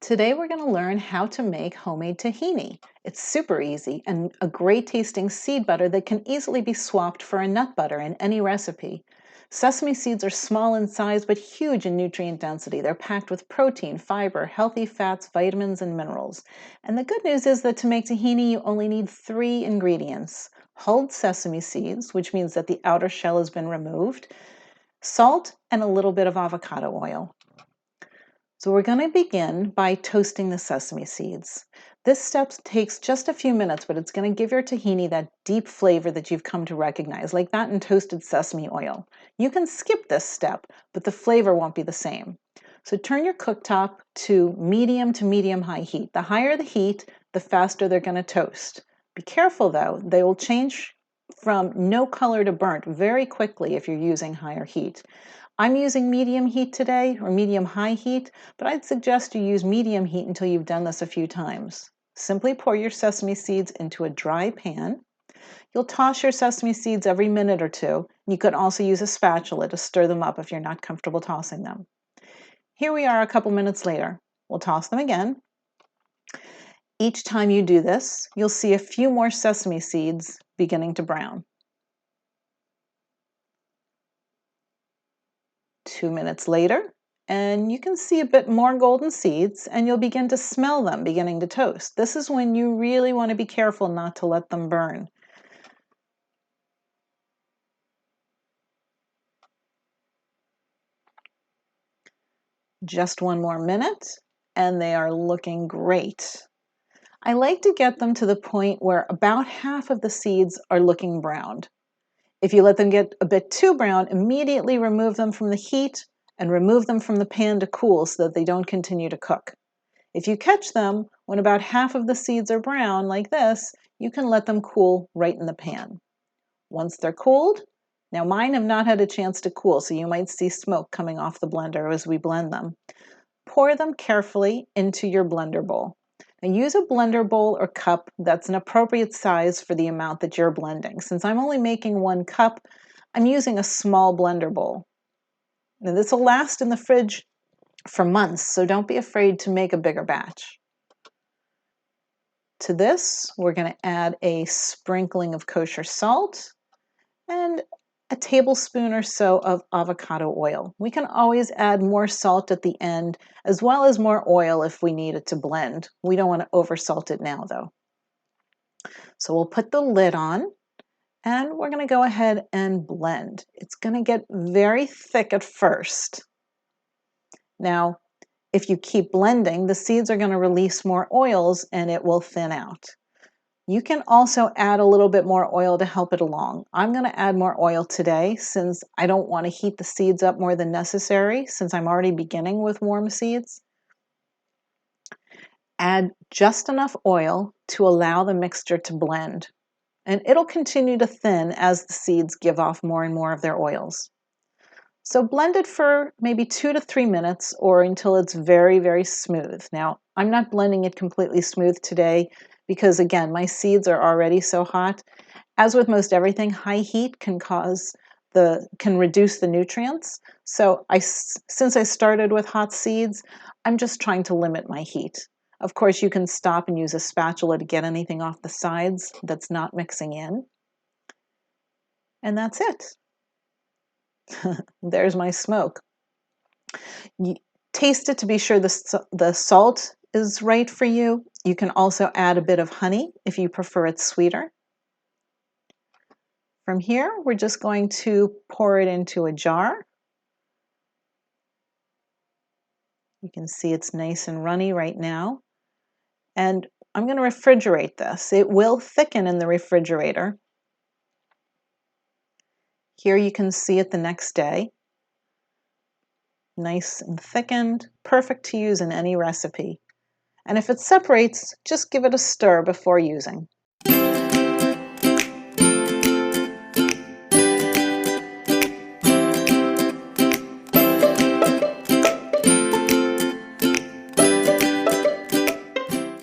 Today we're going to learn how to make homemade tahini. It's super easy and a great tasting seed butter that can easily be swapped for a nut butter in any recipe. Sesame seeds are small in size but huge in nutrient density. They're packed with protein, fiber, healthy fats, vitamins, and minerals. And the good news is that to make tahini you only need 3 ingredients: hulled sesame seeds, which means that the outer shell has been removed, salt, and a little bit of avocado oil. So we're going to begin by toasting the sesame seeds. This step takes just a few minutes, but it's going to give your tahini that deep flavor that you've come to recognize, like that in toasted sesame oil. You can skip this step, but the flavor won't be the same. So turn your cooktop to medium high heat. The higher the heat, the faster they're going to toast. Be careful though, they will change from no color to burnt very quickly if you're using higher heat. I'm using medium heat today, or medium high heat, but I'd suggest you use medium heat until you've done this a few times. Simply pour your sesame seeds into a dry pan. You'll toss your sesame seeds every minute or two. You could also use a spatula to stir them up if you're not comfortable tossing them. Here we are a couple minutes later. We'll toss them again. Each time you do this, you'll see a few more sesame seeds beginning to brown. 2 minutes later, and you can see a bit more golden seeds, and you'll begin to smell them beginning to toast. This is when you really want to be careful not to let them burn. Just 1 more minute, and they are looking great. I like to get them to the point where about half of the seeds are looking browned. If you let them get a bit too brown, immediately remove them from the heat and remove them from the pan to cool so that they don't continue to cook. If you catch them when about half of the seeds are brown like this, you can let them cool right in the pan. Once they're cooled, now mine have not had a chance to cool, so you might see smoke coming off the blender as we blend them. Pour them carefully into your blender bowl. Now use a blender bowl or cup that's an appropriate size for the amount that you're blending. Since I'm only making 1 cup, I'm using a small blender bowl. Now this will last in the fridge for months, so don't be afraid to make a bigger batch. To this, we're going to add a sprinkling of kosher salt and a tablespoon or so of avocado oil. We can always add more salt at the end, as well as more oil if we need it to blend. We don't want to oversalt it now, though. So we'll put the lid on, and we're going to go ahead and blend. It's going to get very thick at first. Now, if you keep blending, the seeds are going to release more oils and it will thin out. You can also add a little bit more oil to help it along. I'm going to add more oil today since I don't want to heat the seeds up more than necessary, since I'm already beginning with warm seeds. Add just enough oil to allow the mixture to blend, and it'll continue to thin as the seeds give off more and more of their oils. So blend it for maybe 2 to 3 minutes or until it's very smooth. Now, I'm not blending it completely smooth today because, again, my seeds are already so hot. As with most everything, high heat can reduce the nutrients. So since I started with hot seeds, I'm just trying to limit my heat. Of course, you can stop and use a spatula to get anything off the sides that's not mixing in. And that's it. There's my smoke. Taste it to be sure the salt is right for you. You can also add a bit of honey if you prefer it sweeter. From here, we're just going to pour it into a jar. You can see it's nice and runny right now. And I'm going to refrigerate this. It will thicken in the refrigerator. Here you can see it the next day. Nice and thickened, perfect to use in any recipe. And if it separates, just give it a stir before using.